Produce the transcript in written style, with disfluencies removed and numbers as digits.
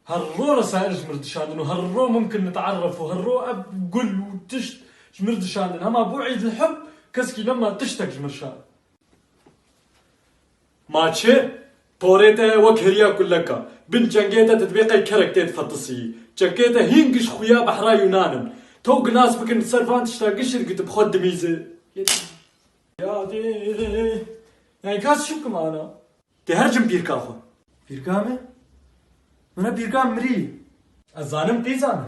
هالرو رسائل جمردشان وهالرو ممكن نتعرف وهالرو اب قل وتشت جمردشان هما بو عيد الحب كسكي لما تشتك جمرشان ماتشي بوريتا وكهريا كلك بنت جنجيتا تدبيقي كاركتيت فطسي جنجيتا هينقش خويا بحرا يونانن توق ناس بكن تصرفان تشتاقش قلت بخد ميزه يا دي يعني كاس شو كمان تهرجم بيركاخو بيركامه؟ أنا بيركام مري. أزانم تيزان.